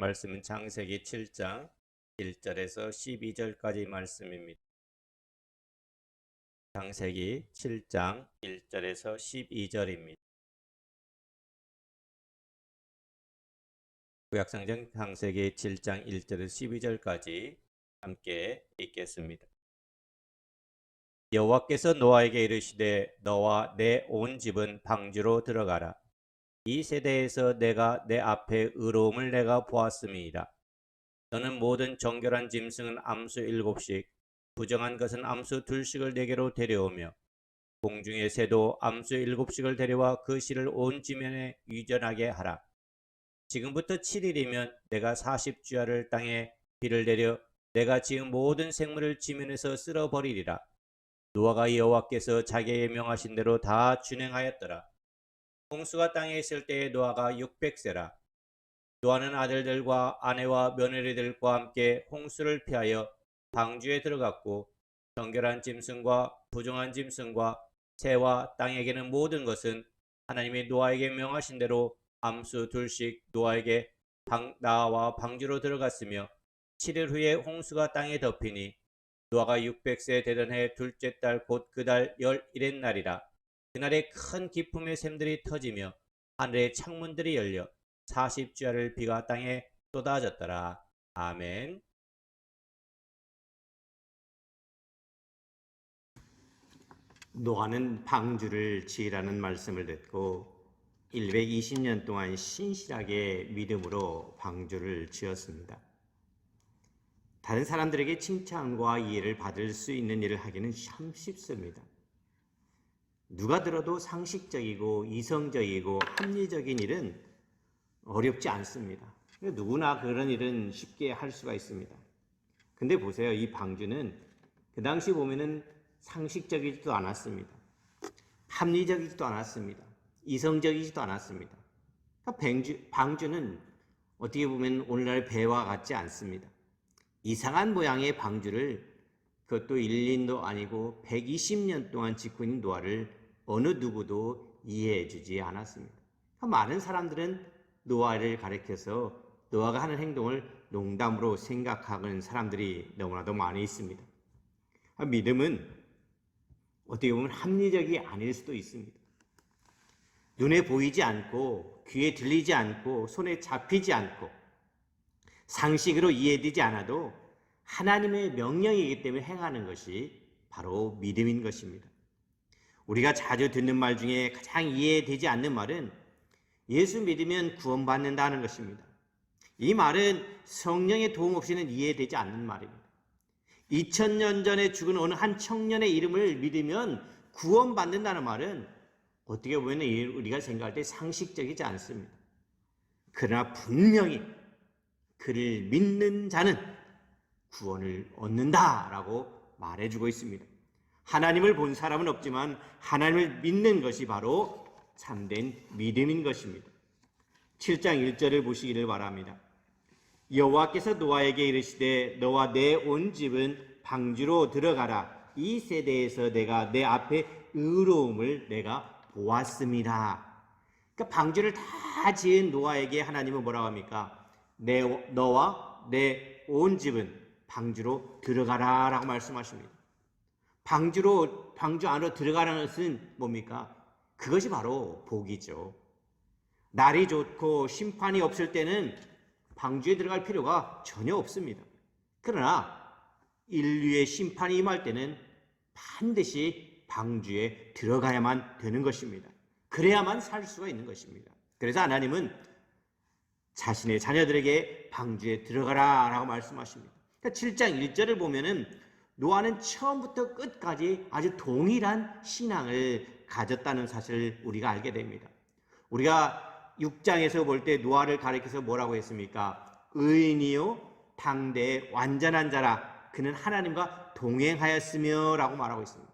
말씀은 창세기 7장 1절에서 12절까지 말씀입니다. 창세기 7장 1절에서 12절입니다. 구약성경 창세기 7장 1절에서 12절까지 함께 읽겠습니다. 여호와께서 노아에게 이르시되 너와 내 온 집은 방주로 들어가라. 이 세대에서 내가 내 앞에 의로움을 내가 보았음이니라. 너는 모든 정결한 짐승은 암수 7씩, 부정한 것은 암수 2씩을 내게로 데려오며 공중의 새도 암수 7씩을 데려와 그 씨를 온 지면에 유전하게 하라. 지금부터 7일이면 내가 40주야를 땅에 비를 내려 내가 지은 모든 생물을 지면에서 쓸어버리리라. 노아가 여호와께서 자기에게 명하신 대로 다 준행하였더라. 홍수가 땅에 있을 때에 노아가 600세라. 노아는 아들들과 아내와 며느리들과 함께 홍수를 피하여 방주에 들어갔고 정결한 짐승과 부정한 짐승과 새와 땅에 기는 모든 것은 하나님이 노아에게 명하신 대로 암수 2씩 노아에게 나와 방주로 들어갔으며 7일 후에 홍수가 땅에 덮이니 노아가 600세 되던 해 둘째 달 곧 그 달 11의 날이라. 그날에 큰 기품의 샘들이 터지며 하늘의 창문들이 열려 40주야를 비가 땅에 쏟아졌더라. 아멘. 노아는 방주를 지으라는 말씀을 듣고 120년 동안 신실하게 믿음으로 방주를 지었습니다. 다른 사람들에게 칭찬과 이해를 받을 수 있는 일을 하기는 참 쉽습니다. 누가 들어도 상식적이고 이성적이고 합리적인 일은 어렵지 않습니다. 누구나 그런 일은 쉽게 할 수가 있습니다. 근데 보세요. 이 방주는 그 당시 보면은 상식적이지도 않았습니다. 합리적이지도 않았습니다. 이성적이지도 않았습니다. 방주는 어떻게 보면 오늘날 배와 같지 않습니다. 이상한 모양의 방주를 그것도 1, 2도 아니고 120년 동안 짓고 있는 노아를 어느 누구도 이해해 주지 않았습니다. 많은 사람들은 노아를 가리켜서 노아가 하는 행동을 농담으로 생각하는 사람들이 너무나도 많이 있습니다. 믿음은 어떻게 보면 합리적이 아닐 수도 있습니다. 눈에 보이지 않고 귀에 들리지 않고 손에 잡히지 않고 상식으로 이해되지 않아도 하나님의 명령이기 때문에 행하는 것이 바로 믿음인 것입니다. 우리가 자주 듣는 말 중에 가장 이해되지 않는 말은 예수 믿으면 구원받는다는 것입니다. 이 말은 성령의 도움 없이는 이해되지 않는 말입니다. 2000년 전에 죽은 어느 한 청년의 이름을 믿으면 구원받는다는 말은 어떻게 보면 우리가 생각할 때 상식적이지 않습니다. 그러나 분명히 그를 믿는 자는 구원을 얻는다라고 말해주고 있습니다. 하나님을 본 사람은 없지만 하나님을 믿는 것이 바로 참된 믿음인 것입니다. 7장 1절을 보시기를 바랍니다. 여호와께서 노아에게 이르시되 너와 내 온 집은 방주로 들어가라. 이 세대에서 내가 내 앞에 의로움을 내가 보았습니다. 그러니까 방주를 다 지은 노아에게 하나님은 뭐라고 합니까? 너와 내 온 집은 방주로 들어가라 라고 말씀하십니다. 방주 안으로 들어가라는 것은 뭡니까? 그것이 바로 복이죠. 날이 좋고 심판이 없을 때는 방주에 들어갈 필요가 전혀 없습니다. 그러나 인류의 심판이 임할 때는 반드시 방주에 들어가야만 되는 것입니다. 그래야만 살 수가 있는 것입니다. 그래서 하나님은 자신의 자녀들에게 방주에 들어가라 라고 말씀하십니다. 그러니까 7장 1절을 보면은 노아는 처음부터 끝까지 아주 동일한 신앙을 가졌다는 사실을 우리가 알게 됩니다. 우리가 6장에서 볼 때 노아를 가리켜서 뭐라고 했습니까? 의인이요 당대의 완전한 자라 그는 하나님과 동행하였으며 라고 말하고 있습니다.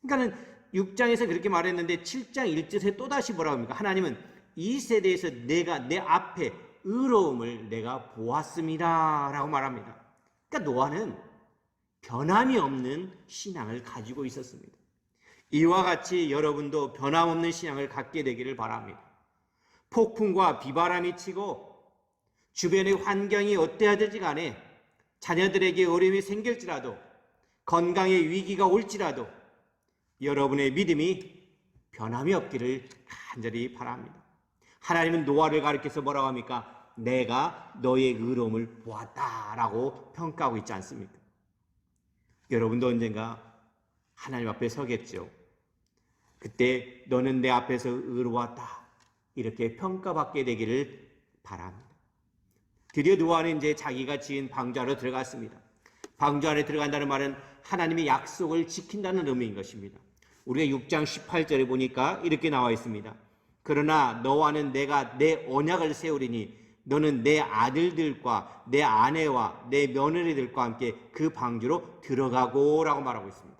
그러니까 6장에서 그렇게 말했는데 7장 1절에 또다시 뭐라고 합니까? 하나님은 이 세대에서 내가 내 앞에 의로움을 내가 보았습니다 라고 말합니다. 그러니까 노아는 변함이 없는 신앙을 가지고 있었습니다. 이와 같이 여러분도 변함없는 신앙을 갖게 되기를 바랍니다. 폭풍과 비바람이 치고 주변의 환경이 어떠하든지 간에 자녀들에게 어려움이 생길지라도 건강의 위기가 올지라도 여러분의 믿음이 변함이 없기를 간절히 바랍니다. 하나님은 노아를 가리켜서 뭐라고 합니까? 내가 너의 의로움을 보았다라고 평가하고 있지 않습니까? 여러분도 언젠가 하나님 앞에 서겠죠. 그때 너는 내 앞에서 의로웠다 이렇게 평가받게 되기를 바랍니다. 드디어 노아는 이제 자기가 지은 방주 안으로 들어갔습니다. 방주 안에 들어간다는 말은 하나님의 약속을 지킨다는 의미인 것입니다. 우리가 6장 18절에 보니까 이렇게 나와 있습니다. 그러나 너와는 내가 내 언약을 세우리니 너는 내 아들들과 내 아내와 내 며느리들과 함께 그 방주로 들어가고 라고 말하고 있습니다.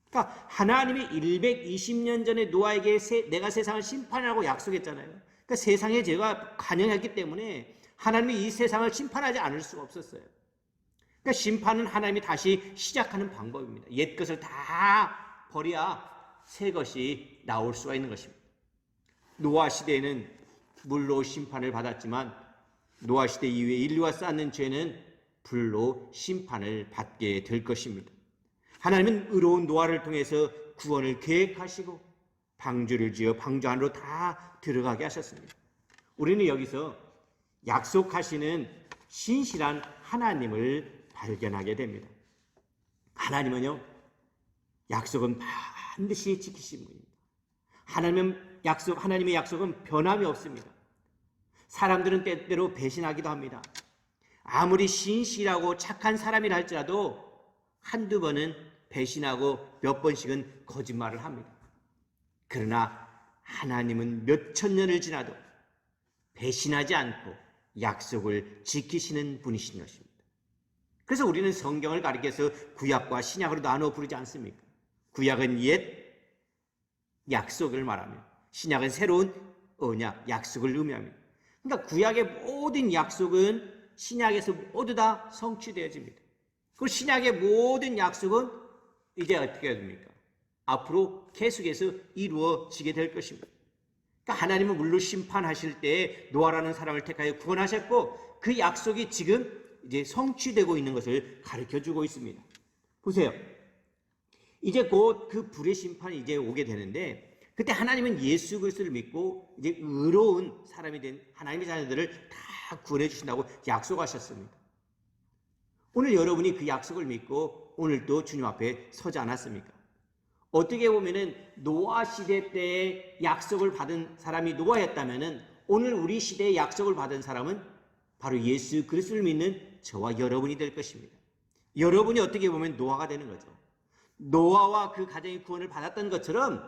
그러니까 하나님이 120년 전에 노아에게 내가 세상을 심판하라고 약속했잖아요. 그러니까 세상에 죄가 관영했기 때문에 하나님이 이 세상을 심판하지 않을 수가 없었어요. 그러니까 심판은 하나님이 다시 시작하는 방법입니다. 옛 것을 다 버려야 새 것이 나올 수가 있는 것입니다. 노아 시대에는 물로 심판을 받았지만 노아 시대 이후에 인류가 쌓는 죄는 불로 심판을 받게 될 것입니다. 하나님은 의로운 노아를 통해서 구원을 계획하시고 방주를 지어 방주 안으로 다 들어가게 하셨습니다. 우리는 여기서 약속하시는 신실한 하나님을 발견하게 됩니다. 하나님은요, 약속은 반드시 지키신 분입니다. 하나님의 약속은 변함이 없습니다. 사람들은 때때로 배신하기도 합니다. 아무리 신실하고 착한 사람이라 할지라도 한두 번은 배신하고 몇 번씩은 거짓말을 합니다. 그러나 하나님은 몇천 년을 지나도 배신하지 않고 약속을 지키시는 분이신 것입니다. 그래서 우리는 성경을 가리켜서 구약과 신약으로 나누어 부르지 않습니까? 구약은 옛 약속을 말하며 신약은 새로운 언약, 약속을 의미합니다. 그러니까 구약의 모든 약속은 신약에서 모두 다 성취되어집니다. 그리고 신약의 모든 약속은 이제 어떻게 됩니까? 앞으로 계속해서 이루어지게 될 것입니다. 그러니까 하나님은 물로 심판하실 때 노아라는 사람을 택하여 구원하셨고 그 약속이 지금 이제 성취되고 있는 것을 가르쳐주고 있습니다. 보세요. 이제 곧 그 불의 심판이 이제 오게 되는데 그때 하나님은 예수 그리스도를 믿고 이제 의로운 사람이 된 하나님의 자녀들을 다 구원해 주신다고 약속하셨습니다. 오늘 여러분이 그 약속을 믿고 오늘도 주님 앞에 서지 않았습니까? 어떻게 보면은 노아 시대 때의 약속을 받은 사람이 노아였다면은 오늘 우리 시대의 약속을 받은 사람은 바로 예수 그리스도를 믿는 저와 여러분이 될 것입니다. 여러분이 어떻게 보면 노아가 되는 거죠. 노아와 그 가정이 구원을 받았던 것처럼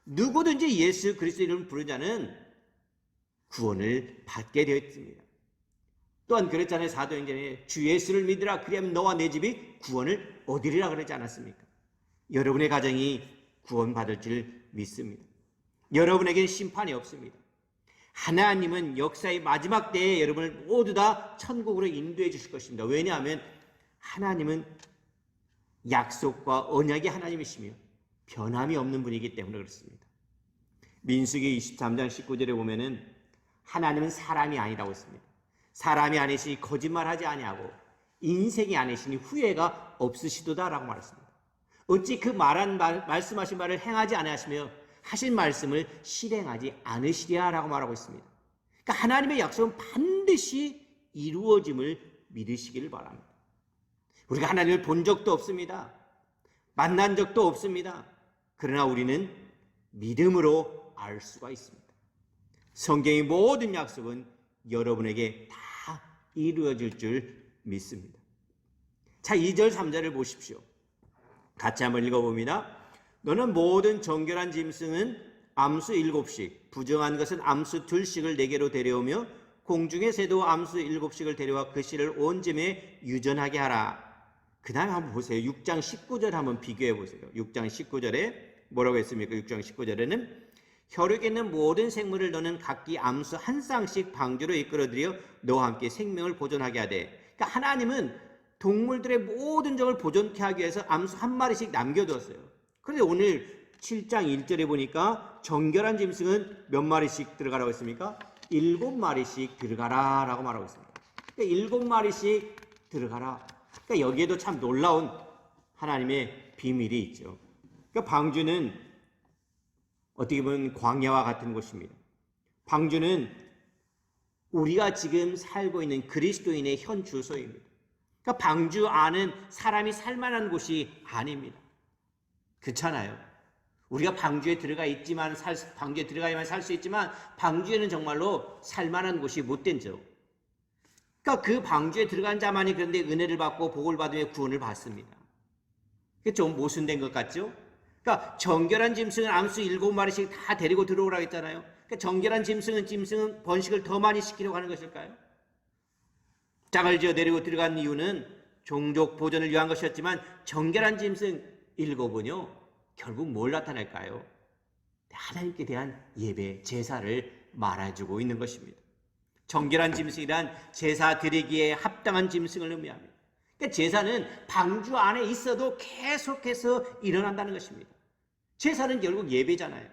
누구든지 예수 그리스도 이름을 부르는 자는 구원을 받게 되었습니다. 또한 그랬잖아요. 사도행전에 주 예수를 믿으라 그리하면 너와 내 집이 구원을 얻으리라 그러지 않았습니까? 여러분의 가정이 구원받을 줄 믿습니다. 여러분에게는 심판이 없습니다. 하나님은 역사의 마지막 때에 여러분을 모두 다 천국으로 인도해 주실 것입니다. 왜냐하면 하나님은 약속과 언약의 하나님이시며 변함이 없는 분이기 때문에 그렇습니다. 민수기 23장 19절에 보면은 하나님은 사람이 아니라고 했습니다. 사람이 아니시니 거짓말하지 아니하고 인생이 아니시니 후회가 없으시도다라고 말했습니다. 어찌 그 말씀하신 말을 행하지 아니하시며 하신 말씀을 실행하지 않으시랴라고 말하고 있습니다. 그러니까 하나님의 약속은 반드시 이루어짐을 믿으시기를 바랍니다. 우리가 하나님을 본 적도 없습니다. 만난 적도 없습니다. 그러나 우리는 믿음으로 알 수가 있습니다. 성경의 모든 약속은 여러분에게 다 이루어질 줄 믿습니다. 자, 2절 3절을 보십시오. 같이 한번 읽어봅니다. 너는 모든 정결한 짐승은 암수 7씩, 부정한 것은 암수 2씩을 내게로 데려오며 공중의 새도 암수 7씩을 데려와 그 씨를 온 짐에 유전하게 하라. 그 다음에 한번 보세요. 6장 19절 한번 비교해 보세요. 6장 19절에 뭐라고 했습니까? 6장 19절에는 혈육에 있는 모든 생물을 너는 각기 암수 한 쌍씩 방주로 이끌어들여 너와 함께 생명을 보존하게 하되. 그러니까 하나님은 동물들의 모든 적을 보존케 하기 위해서 암수 한 마리씩 남겨두었어요. 그런데 오늘 7장 1절에 보니까 정결한 짐승은 몇 마리씩 들어가라고 했습니까? 7마리씩 들어가라 라고 말하고 있습니다. 그러니까 7마리씩 들어가라. 그러니까 여기에도 참 놀라운 하나님의 비밀이 있죠. 그러니까 방주는 어떻게 보면 광야와 같은 곳입니다. 방주는 우리가 지금 살고 있는 그리스도인의 현 주소입니다. 그러니까 방주 안은 사람이 살만한 곳이 아닙니다. 그렇잖아요. 우리가 방주에 들어가 있지만 방주에 들어가야만 살 수 있지만 방주에는 정말로 살만한 곳이 못 된죠. 그러니까 그 방주에 들어간 자만이 그런데 은혜를 받고 복을 받으며 구원을 받습니다. 그게 좀 모순된 것 같죠? 그러니까 정결한 짐승은 암수 7마리씩 다 데리고 들어오라고 했잖아요. 그러니까 정결한 짐승은 번식을 더 많이 시키려고 하는 것일까요? 짝을 지어 데리고 들어간 이유는 종족 보존을 위한 것이었지만 정결한 짐승 7은요 결국 뭘 나타낼까요? 하나님께 대한 예배, 제사를 말해주고 있는 것입니다. 정결한 짐승이란 제사 드리기에 합당한 짐승을 의미합니다. 그러니까 제사는 방주 안에 있어도 계속해서 일어난다는 것입니다. 제사는 결국 예배잖아요.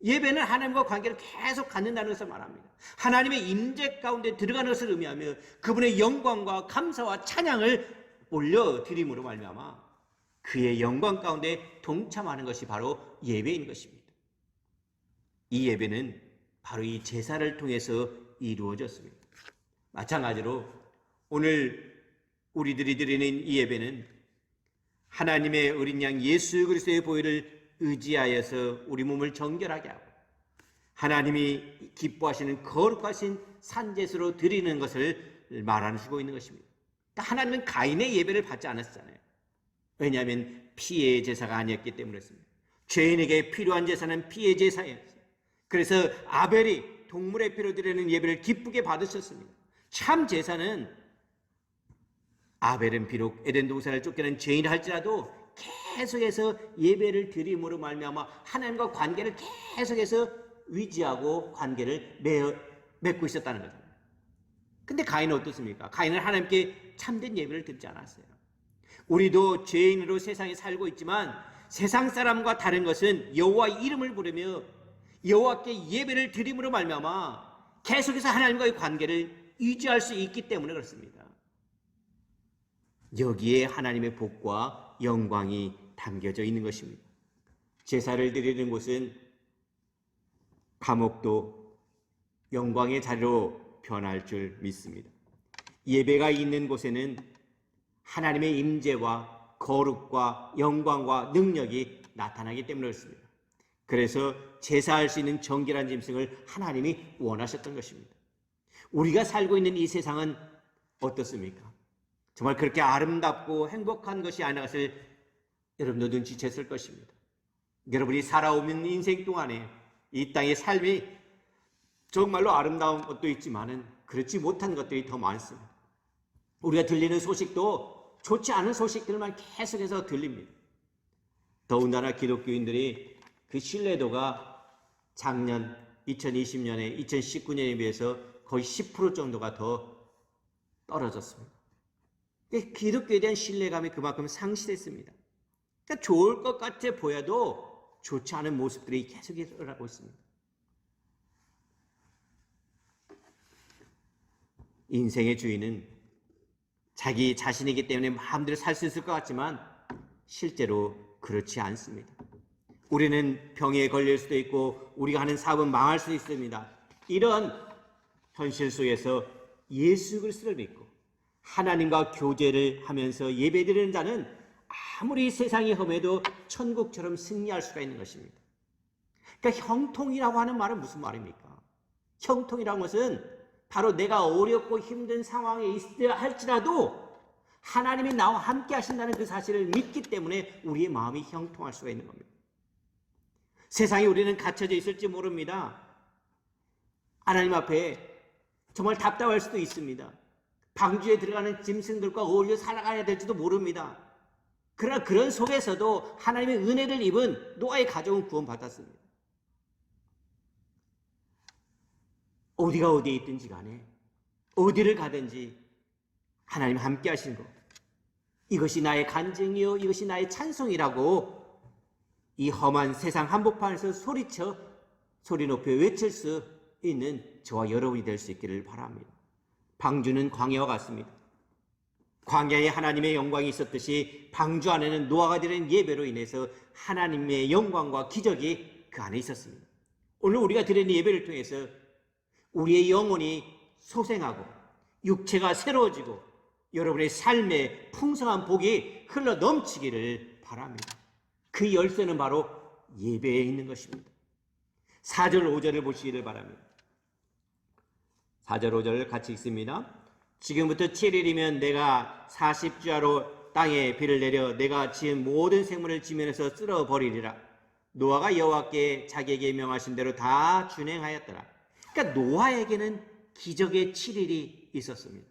예배는 하나님과 관계를 계속 갖는다는 것을 말합니다. 하나님의 임재 가운데 들어가는 것을 의미하며 그분의 영광과 감사와 찬양을 올려드림으로 말미암아 그의 영광 가운데 동참하는 것이 바로 예배인 것입니다. 이 예배는 바로 이 제사를 통해서 이루어졌습니다. 마찬가지로 오늘 우리들이 드리는 이 예배는 하나님의 어린 양 예수 그리스도의 보혈을 의지하여서 우리 몸을 정결하게 하고 하나님이 기뻐하시는 거룩하신 산제수로 드리는 것을 말하시고 있는 것입니다. 그러니까 하나님은 가인의 예배를 받지 않았잖아요. 왜냐하면 피의 제사가 아니었기 때문이었습니다. 죄인에게 필요한 제사는 피의 제사였어요. 그래서 아벨이 동물의 피로 드리는 예배를 기쁘게 받으셨습니다. 참 제사는 아벨은 비록 에덴 동산을 쫓겨난 죄인을 할지라도 계속해서 예배를 드림으로 말미암아 하나님과 관계를 계속해서 위지하고 관계를 맺고 있었다는 거죠. 근데 가인은 어떻습니까? 가인은 하나님께 참된 예배를 드리지 않았어요. 우리도 죄인으로 세상에 살고 있지만 세상 사람과 다른 것은 여호와의 이름을 부르며 여호와께 예배를 드림으로 말미암아 계속해서 하나님과의 관계를 유지할 수 있기 때문에 그렇습니다. 여기에 하나님의 복과 영광이 담겨져 있는 것입니다. 제사를 드리는 곳은 감옥도 영광의 자리로 변할 줄 믿습니다. 예배가 있는 곳에는 하나님의 임재와 거룩과 영광과 능력이 나타나기 때문에 그렇습니다. 그래서 제사할 수 있는 정결한 짐승을 하나님이 원하셨던 것입니다. 우리가 살고 있는 이 세상은 어떻습니까? 정말 그렇게 아름답고 행복한 것이 아닌 것을 여러분도 눈치챘을 것입니다. 여러분이 살아오는 인생 동안에 이 땅의 삶이 정말로 아름다운 것도 있지만은 그렇지 못한 것들이 더 많습니다. 우리가 들리는 소식도 좋지 않은 소식들만 계속해서 들립니다. 더군다나 기독교인들이 그 신뢰도가 작년 2020년에 2019년에 비해서 거의 10% 정도가 더 떨어졌습니다. 기독교에 대한 신뢰감이 그만큼 상실했습니다. 그러니까 좋을 것 같아 보여도 좋지 않은 모습들이 계속 일어나고 있습니다. 인생의 주인은 자기 자신이기 때문에 마음대로 살 수 있을 것 같지만 실제로 그렇지 않습니다. 우리는 병에 걸릴 수도 있고 우리가 하는 사업은 망할 수도 있습니다. 이런 현실 속에서 예수 그리스도를 믿고 하나님과 교제를 하면서 예배드리는 자는 아무리 세상이 험해도 천국처럼 승리할 수가 있는 것입니다. 그러니까 형통이라고 하는 말은 무슨 말입니까? 형통이라는 것은 바로 내가 어렵고 힘든 상황에 있어야 할지라도 하나님이 나와 함께 하신다는 그 사실을 믿기 때문에 우리의 마음이 형통할 수가 있는 겁니다. 세상에 우리는 갇혀져 있을지 모릅니다. 하나님 앞에 정말 답답할 수도 있습니다. 방주에 들어가는 짐승들과 어울려 살아가야 될지도 모릅니다. 그러나 그런 속에서도 하나님의 은혜를 입은 노아의 가족은 구원받았습니다. 어디가 어디에 있든지 간에 어디를 가든지 하나님 함께 하신 것, 이것이 나의 간증이요 이것이 나의 찬송이라고 이 험한 세상 한복판에서 소리 높여 외칠 수 있는 저와 여러분이 될 수 있기를 바랍니다. 방주는 광야와 같습니다. 광야에 하나님의 영광이 있었듯이 방주 안에는 노아가 드리는 예배로 인해서 하나님의 영광과 기적이 그 안에 있었습니다. 오늘 우리가 드리는 예배를 통해서 우리의 영혼이 소생하고 육체가 새로워지고 여러분의 삶에 풍성한 복이 흘러 넘치기를 바랍니다. 그 열쇠는 바로 예배에 있는 것입니다. 4절 5절을 보시기를 바랍니다. 4절 5절을 같이 읽습니다. 지금부터 7일이면 내가 40주야로 땅에 비를 내려 내가 지은 모든 생물을 지면에서 쓸어버리리라. 노아가 여호와께 자기에게 명하신 대로 다 준행하였더라. 그러니까 노아에게는 기적의 7일이 있었습니다.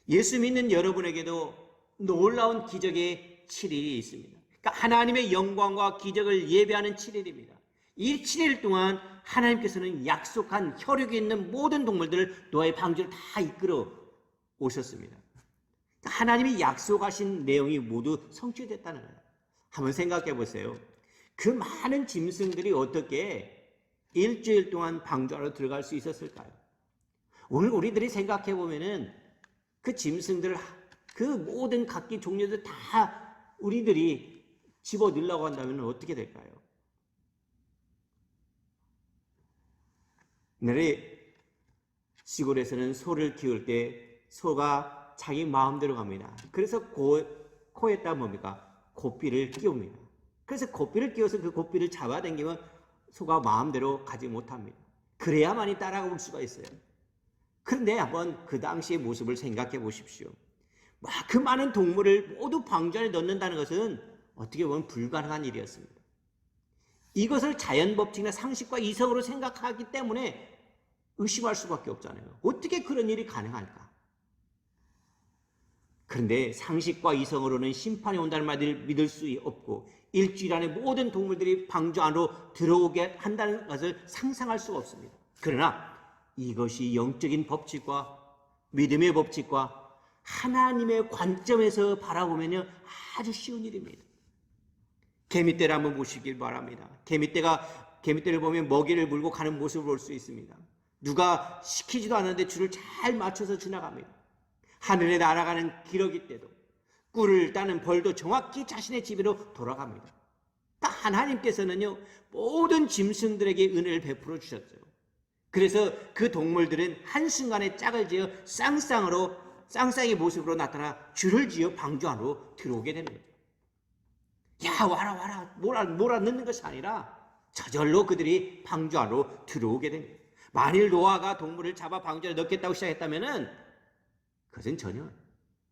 예수 믿는 여러분에게도 놀라운 기적의 7일이 있습니다. 그러니까 하나님의 영광과 기적을 예배하는 7일입니다. 이 7일 동안 하나님께서는 약속한 혈육이 있는 모든 동물들을 노아의 방주를 다 이끌어 오셨습니다. 하나님이 약속하신 내용이 모두 성취됐다는 거예요. 한번 생각해 보세요. 그 많은 짐승들이 어떻게 일주일 동안 방주 안으로 들어갈 수 있었을까요? 오늘 우리들이 생각해 보면은 그 짐승들, 그 모든 각기 종류들 다 우리들이 집어 넣으려고 한다면 어떻게 될까요? 옛날에 시골에서는 소를 키울 때 소가 자기 마음대로 갑니다. 그래서 코에다 뭡니까? 고삐를 끼웁니다. 그래서 고삐를 끼워서 그 고삐를 잡아당기면 소가 마음대로 가지 못합니다. 그래야만이 따라올 수가 있어요. 그런데 한번 그 당시의 모습을 생각해 보십시오. 그 많은 동물을 모두 방주 안에 넣는다는 것은 어떻게 보면 불가능한 일이었습니다. 이것을 자연법칙이나 상식과 이성으로 생각하기 때문에 의심할 수밖에 없잖아요. 어떻게 그런 일이 가능할까? 그런데 상식과 이성으로는 심판이 온다는 말을 믿을 수 없고 일주일 안에 모든 동물들이 방주 안으로 들어오게 한다는 것을 상상할 수가 없습니다. 그러나 이것이 영적인 법칙과 믿음의 법칙과 하나님의 관점에서 바라보면 아주 쉬운 일입니다. 개미떼를 한번 보시길 바랍니다. 개미떼를 보면 먹이를 물고 가는 모습을 볼 수 있습니다. 누가 시키지도 않았는데 줄을 잘 맞춰서 지나갑니다. 하늘에 날아가는 기러기 떼도 꿀을 따는 벌도 정확히 자신의 집으로 돌아갑니다. 하나님께서는요 모든 짐승들에게 은혜를 베풀어 주셨죠. 그래서 그 동물들은 한순간에 짝을 지어 쌍쌍의 모습으로 나타나 줄을 지어 방주 안으로 들어오게 되는 거죠. 야 와라 몰아 넣는 것이 아니라 저절로 그들이 방주 안으로 들어오게 됩니다. 만일 노아가 동물을 잡아 방주 안에 넣겠다고 시작했다면 그것은 전혀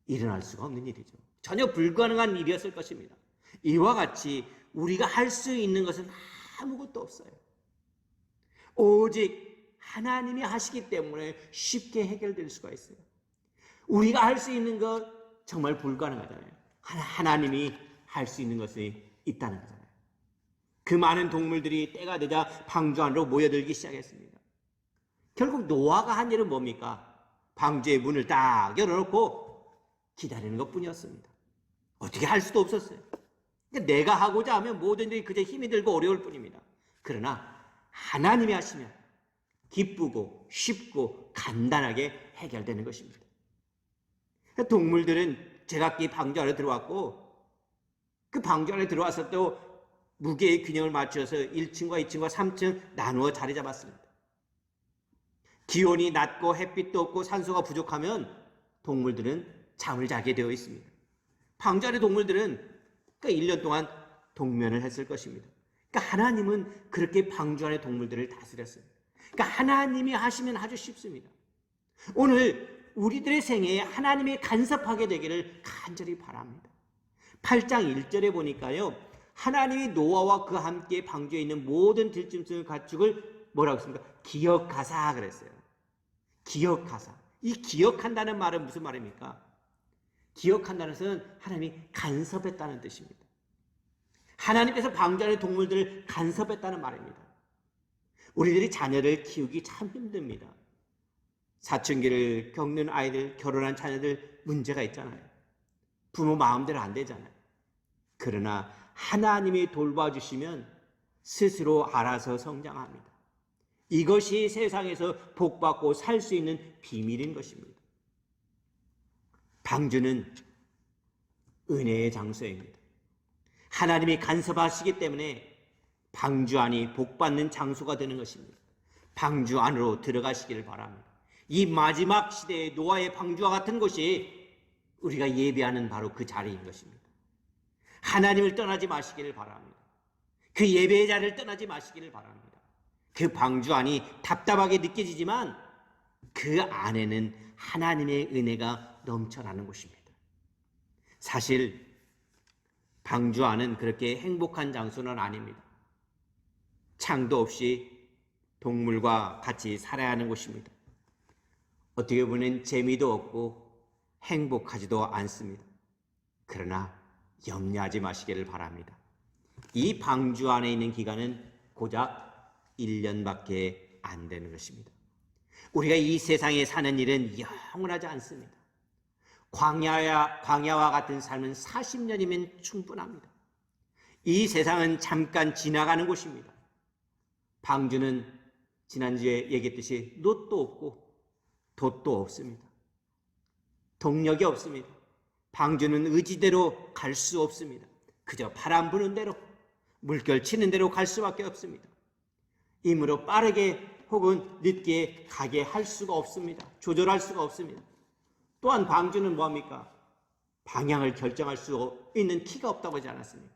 일어날 수가 없는 일이죠. 전혀 불가능한 일이었을 것입니다. 이와 같이 우리가 할 수 있는 것은 아무것도 없어요. 오직 하나님이 하시기 때문에 쉽게 해결될 수가 있어요. 우리가 할 수 있는 것 정말 불가능하잖아요. 하나님이 할 수 있는 것이 있다는 거잖아요. 그 많은 동물들이 때가 되자 방주 안으로 모여들기 시작했습니다. 결국 노아가 한 일은 뭡니까? 방주의 문을 딱 열어놓고 기다리는 것뿐이었습니다. 어떻게 할 수도 없었어요. 그러니까 내가 하고자 하면 모든 일이 그저 힘이 들고 어려울 뿐입니다. 그러나 하나님이 하시면 기쁘고 쉽고 간단하게 해결되는 것입니다. 동물들은 제각기 방주 안에 들어왔고 그 방주 안에 들어와서 또 무게의 균형을 맞춰서 1층과 2층과 3층 나누어 자리 잡았습니다. 기온이 낮고 햇빛도 없고 산소가 부족하면 동물들은 잠을 자게 되어 있습니다. 방주 안의 동물들은 1년 동안 동면을 했을 것입니다. 그러니까 하나님은 그렇게 방주 안의 동물들을 다스렸어요. 그러니까 하나님이 하시면 아주 쉽습니다. 오늘 우리들의 생애에 하나님이 간섭하게 되기를 간절히 바랍니다. 8장 1절에 보니까요. 하나님이 노아와 그와 함께 방주에 있는 모든 들짐승 가축을 뭐라고 했습니까? 기억하사 그랬어요. 기억하사. 이 기억한다는 말은 무슨 말입니까? 기억한다는 것은 하나님이 간섭했다는 뜻입니다. 하나님께서 방주 안의 동물들을 간섭했다는 말입니다. 우리들이 자녀를 키우기 참 힘듭니다. 사춘기를 겪는 아이들, 결혼한 자녀들 문제가 있잖아요. 부모 마음대로 안 되잖아요. 그러나 하나님이 돌봐주시면 스스로 알아서 성장합니다. 이것이 세상에서 복받고 살 수 있는 비밀인 것입니다. 방주는 은혜의 장소입니다. 하나님이 간섭하시기 때문에 방주 안이 복받는 장소가 되는 것입니다. 방주 안으로 들어가시기를 바랍니다. 이 마지막 시대의 노아의 방주와 같은 곳이 우리가 예배하는 바로 그 자리인 것입니다. 하나님을 떠나지 마시기를 바랍니다. 그 예배의 자리를 떠나지 마시기를 바랍니다. 그 방주 안이 답답하게 느껴지지만 그 안에는 하나님의 은혜가 넘쳐나는 곳입니다. 사실 방주 안은 그렇게 행복한 장소는 아닙니다. 창도 없이 동물과 같이 살아야 하는 곳입니다. 어떻게 보면 재미도 없고 행복하지도 않습니다. 그러나 염려하지 마시기를 바랍니다. 이 방주 안에 있는 기간은 고작 1년밖에 안 되는 것입니다. 우리가 이 세상에 사는 일은 영원하지 않습니다. 광야와 같은 삶은 40년이면 충분합니다. 이 세상은 잠깐 지나가는 곳입니다. 방주는 지난주에 얘기했듯이 놋도 없고 돛도 없습니다. 동력이 없습니다. 방주는 의지대로 갈 수 없습니다. 그저 바람 부는 대로, 물결 치는 대로 갈 수밖에 없습니다. 이므로 빠르게 혹은 늦게 가게 할 수가 없습니다. 조절할 수가 없습니다. 또한 방주는 뭐합니까? 방향을 결정할 수 있는 키가 없다고 하지 않았습니까?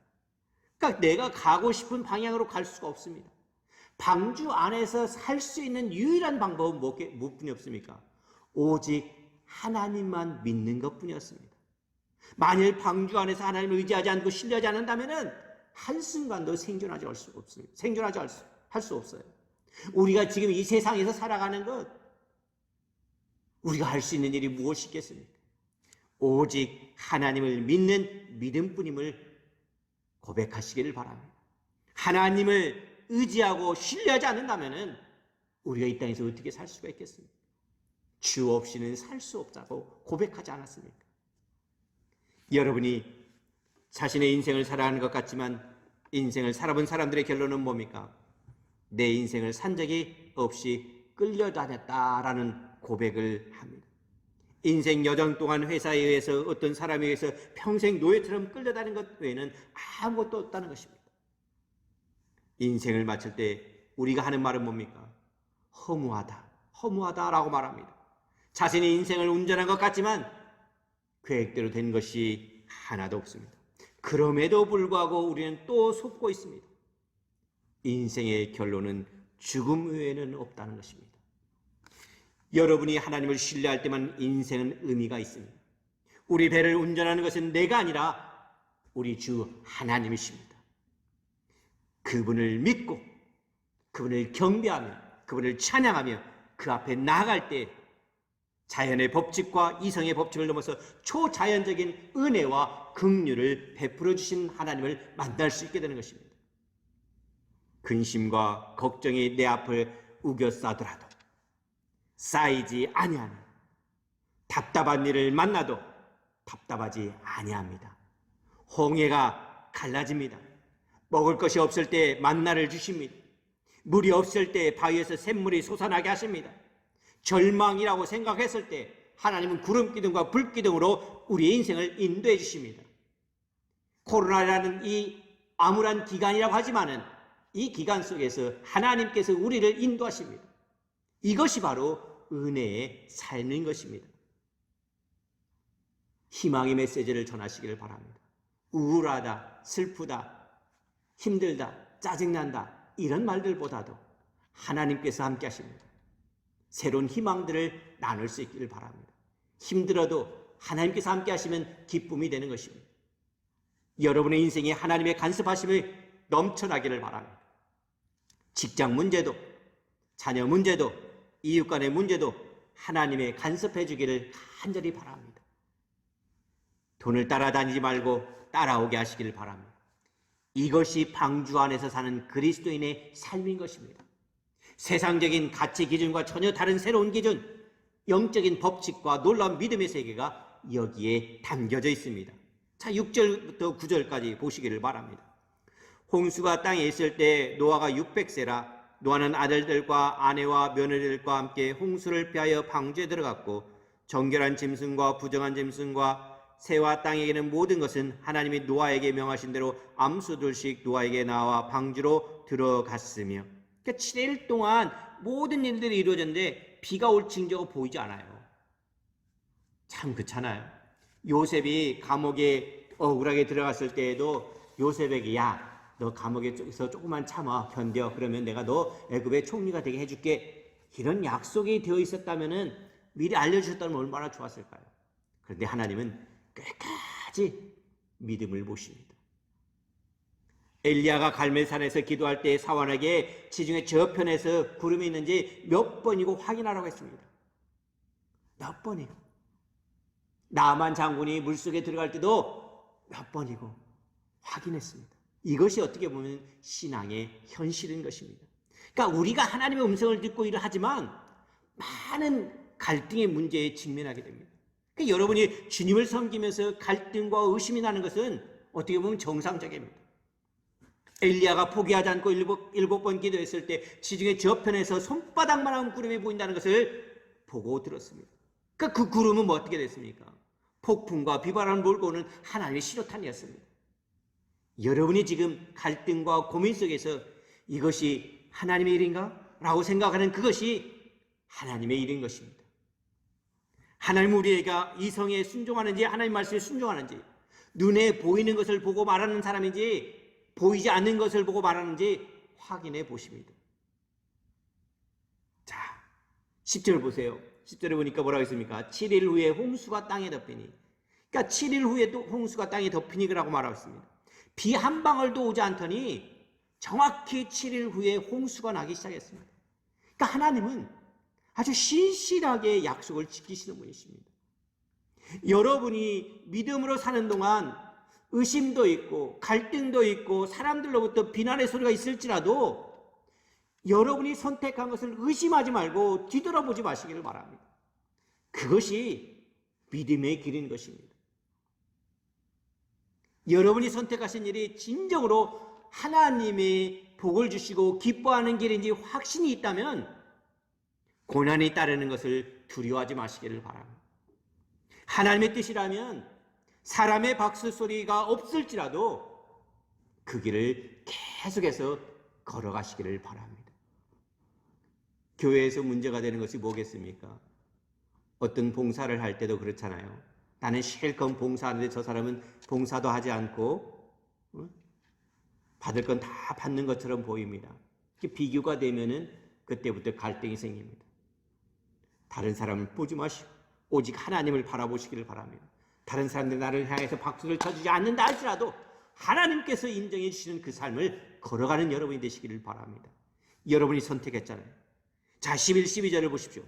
그러니까 내가 가고 싶은 방향으로 갈 수가 없습니다. 방주 안에서 살 수 있는 유일한 방법은 무엇뿐이 없습니까? 오직 하나님만 믿는 것뿐이었습니다. 만일 방주 안에서 하나님을 의지하지 않고 신뢰하지 않는다면 한순간도 생존하지 할 수 없습니다. 할 수 없어요. 우리가 지금 이 세상에서 살아가는 것, 우리가 할 수 있는 일이 무엇이 있겠습니까? 오직 하나님을 믿는 믿음뿐임을 고백하시기를 바랍니다. 하나님을 의지하고 신뢰하지 않는다면 우리가 이 땅에서 어떻게 살 수가 있겠습니까? 주 없이는 살 수 없다고 고백하지 않았습니까? 여러분이 자신의 인생을 살아가는 것 같지만 인생을 살아본 사람들의 결론은 뭡니까? 내 인생을 산 적이 없이 끌려다녔다라는 고백을 합니다. 인생 여정 동안 회사에 의해서 어떤 사람에 의해서 평생 노예처럼 끌려다니는 것 외에는 아무것도 없다는 것입니다. 인생을 마칠 때 우리가 하는 말은 뭡니까? 허무하다라고 말합니다. 자신의 인생을 운전한 것 같지만 계획대로 된 것이 하나도 없습니다. 그럼에도 불구하고 우리는 또 속고 있습니다. 인생의 결론은 죽음 외에는 없다는 것입니다. 여러분이 하나님을 신뢰할 때만 인생은 의미가 있습니다. 우리 배를 운전하는 것은 내가 아니라 우리 주 하나님이십니다. 그분을 믿고 그분을 경배하며 그분을 찬양하며 그 앞에 나아갈 때 자연의 법칙과 이성의 법칙을 넘어서 초자연적인 은혜와 긍휼을 베풀어 주신 하나님을 만날 수 있게 되는 것입니다. 근심과 걱정이 내 앞을 우겨싸더라도 쌓이지 아니하는 답답한 일을 만나도 답답하지 아니합니다. 홍해가 갈라집니다. 먹을 것이 없을 때 만나를 주십니다. 물이 없을 때 바위에서 샘물이 솟아나게 하십니다. 절망이라고 생각했을 때 하나님은 구름 기둥과 불 기둥으로 우리의 인생을 인도해 주십니다. 코로나라는 이 암울한 기간이라고 하지만은 이 기간 속에서 하나님께서 우리를 인도하십니다. 이것이 바로 은혜의 삶인 것입니다. 희망의 메시지를 전하시기를 바랍니다. 우울하다, 슬프다, 힘들다, 짜증난다 이런 말들보다도 하나님께서 함께 하십니다. 새로운 희망들을 나눌 수 있기를 바랍니다. 힘들어도 하나님께서 함께 하시면 기쁨이 되는 것입니다. 여러분의 인생에 하나님의 간섭하심이 넘쳐나기를 바랍니다. 직장 문제도, 자녀 문제도, 이웃 간의 문제도 하나님의 간섭해 주기를 간절히 바랍니다. 돈을 따라다니지 말고 따라오게 하시기를 바랍니다. 이것이 방주 안에서 사는 그리스도인의 삶인 것입니다. 세상적인 가치 기준과 전혀 다른 새로운 기준, 영적인 법칙과 놀라운 믿음의 세계가 여기에 담겨져 있습니다. 자, 6절부터 9절까지 보시기를 바랍니다. 홍수가 땅에 있을 때 노아가 600세라 노아는 아들들과 아내와 며느리들과 함께 홍수를 피하여 방주에 들어갔고 정결한 짐승과 부정한 짐승과 새와 땅에 있는 모든 것은 하나님이 노아에게 명하신 대로 암수둘씩 노아에게 나와 방주로 들어갔으며. 그러니까 7일 동안 모든 일들이 이루어졌는데 비가 올 징조가 보이지 않아요. 참 그렇잖아요. 요셉이 감옥에 억울하게 들어갔을 때에도 요셉에게 야, 너 감옥에서 조금만 참아 견뎌. 그러면 내가 너 애굽의 총리가 되게 해줄게. 이런 약속이 되어 있었다면은 미리 알려주셨다면 얼마나 좋았을까요? 그런데 하나님은 끝까지 믿음을 보십니다. 엘리야가 갈멜산에서 기도할 때 사환에게 지중해 저편에서 구름이 있는지 몇 번이고 확인하라고 했습니다. 몇 번이고. 나만 장군이 물속에 들어갈 때도 몇 번이고 확인했습니다. 이것이 어떻게 보면 신앙의 현실인 것입니다. 그러니까 우리가 하나님의 음성을 듣고 일을 하지만 많은 갈등의 문제에 직면하게 됩니다. 그러니까 여러분이 주님을 섬기면서 갈등과 의심이 나는 것은 어떻게 보면 정상적입니다. 엘리야가 포기하지 않고 일곱 번 기도했을 때 지중해 저편에서 손바닥만한 구름이 보인다는 것을 보고 들었습니다. 그러니까 그 구름은 뭐 어떻게 됐습니까? 폭풍과 비바람을 몰고 오는 하나님의 신호탄이었습니다. 여러분이 지금 갈등과 고민 속에서 이것이 하나님의 일인가? 라고 생각하는 그것이 하나님의 일인 것입니다. 하나님 우리에게 이성에 순종하는지 하나님 말씀에 순종하는지 눈에 보이는 것을 보고 말하는 사람인지 보이지 않는 것을 보고 말하는지 확인해 보십니다. 자, 10절 보세요. 10절에 보니까 뭐라고 했습니까? 7일 후에 홍수가 땅에 덮이니. 그러니까 7일 후에 또 홍수가 땅에 덮이니 그라고 말하고 있습니다. 비 한 방울도 오지 않더니 정확히 7일 후에 홍수가 나기 시작했습니다. 그러니까 하나님은 아주 신실하게 약속을 지키시는 분이십니다. 여러분이 믿음으로 사는 동안 의심도 있고 갈등도 있고 사람들로부터 비난의 소리가 있을지라도 여러분이 선택한 것을 의심하지 말고 뒤돌아보지 마시기를 바랍니다. 그것이 믿음의 길인 것입니다. 여러분이 선택하신 일이 진정으로 하나님의 복을 주시고 기뻐하는 길인지 확신이 있다면 고난이 따르는 것을 두려워하지 마시기를 바랍니다. 하나님의 뜻이라면 사람의 박수 소리가 없을지라도 그 길을 계속해서 걸어가시기를 바랍니다. 교회에서 문제가 되는 것이 뭐겠습니까? 어떤 봉사를 할 때도 그렇잖아요. 나는 실컷 봉사하는데 저 사람은 봉사도 하지 않고 받을 건 다 받는 것처럼 보입니다. 비교가 되면은 그때부터 갈등이 생깁니다. 다른 사람을 보지 마시고 오직 하나님을 바라보시기를 바랍니다. 다른 사람들이 나를 향해서 박수를 쳐주지 않는다 할지라도 하나님께서 인정해 주시는 그 삶을 걸어가는 여러분이 되시기를 바랍니다. 여러분이 선택했잖아요. 자, 11, 12절을 보십시오.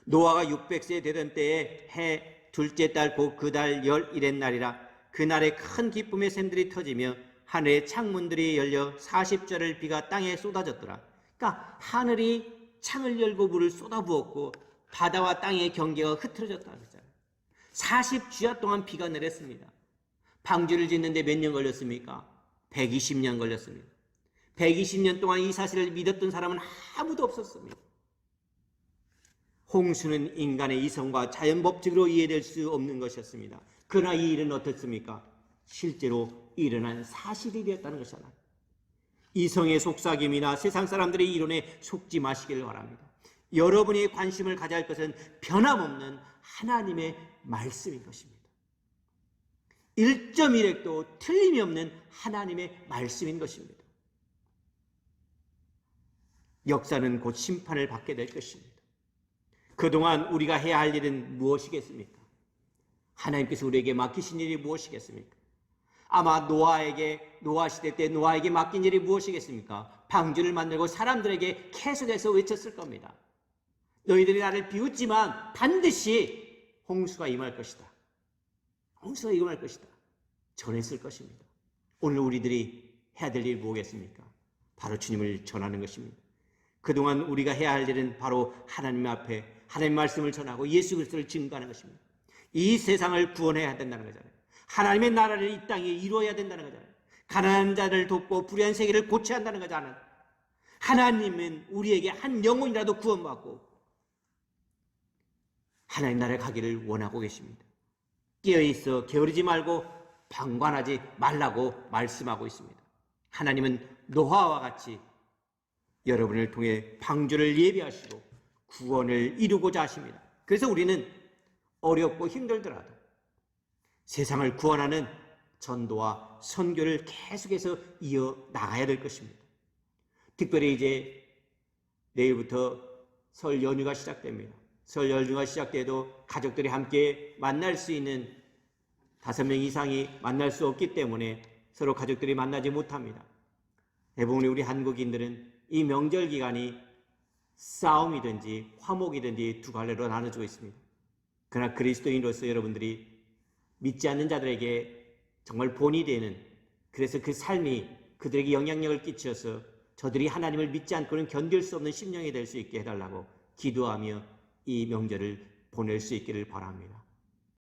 노아가 600세 되던 때에 해 둘째 달 곧 그 달 11의 날이라 그날에 큰 기쁨의 샘들이 터지며 하늘의 창문들이 열려 40절을 비가 땅에 쏟아졌더라. 그러니까 하늘이 창을 열고 물을 쏟아부었고 바다와 땅의 경계가 흐트러졌다는 거잖아요. 40주야 동안 비가 내렸습니다. 방주를 짓는데 몇 년 걸렸습니까? 120년 걸렸습니다. 120년 동안 이 사실을 믿었던 사람은 아무도 없었습니다. 홍수는 인간의 이성과 자연 법칙으로 이해될 수 없는 것이었습니다. 그러나 이 일은 어떻습니까? 실제로 일어난 사실이었다는 것이잖아요. 이성의 속삭임이나 세상 사람들의 이론에 속지 마시기를 바랍니다. 여러분이 관심을 가져야 할 것은 변함없는 하나님의 말씀인 것입니다. 1.1획도 틀림이 없는 하나님의 말씀인 것입니다. 역사는 곧 심판을 받게 될 것입니다. 그동안 우리가 해야 할 일은 무엇이겠습니까? 하나님께서 우리에게 맡기신 일이 무엇이겠습니까? 아마 노아 시대 때 노아에게 맡긴 일이 무엇이겠습니까? 방주를 만들고 사람들에게 계속해서 외쳤을 겁니다. 너희들이 나를 비웃지만 반드시 홍수가 임할 것이다. 홍수가 임할 것이다. 전했을 것입니다. 오늘 우리들이 해야 될 일이 뭐겠습니까? 바로 주님을 전하는 것입니다. 그동안 우리가 해야 할 일은 바로 하나님 앞에 하나님의 말씀을 전하고 예수 그리스도를 증거하는 것입니다. 이 세상을 구원해야 된다는 거잖아요. 하나님의 나라를 이 땅에 이루어야 된다는 거잖아요. 가난한 자를 돕고 불의한 세계를 고쳐야 한다는 거잖아요. 하나님은 우리에게 한 영혼이라도 구원받고 하나님 나라에 가기를 원하고 계십니다. 깨어있어 게으르지 말고 방관하지 말라고 말씀하고 있습니다. 하나님은 노아와 같이 여러분을 통해 방주를 예비하시고 구원을 이루고자 하십니다. 그래서 우리는 어렵고 힘들더라도 세상을 구원하는 전도와 선교를 계속해서 이어나가야 될 것입니다. 특별히 이제 내일부터 설 연휴가 시작됩니다. 설 연휴가 시작돼도 가족들이 함께 만날 수 있는 5명 이상이 만날 수 없기 때문에 서로 가족들이 만나지 못합니다. 대부분 우리 한국인들은 이 명절 기간이 싸움이든지 화목이든지 두 갈래로 나눠지고 있습니다. 그러나 그리스도인으로서 여러분들이 믿지 않는 자들에게 정말 본이 되는, 그래서 그 삶이 그들에게 영향력을 끼쳐서 저들이 하나님을 믿지 않고는 견딜 수 없는 심령이 될 수 있게 해달라고 기도하며 이 명절을 보낼 수 있기를 바랍니다.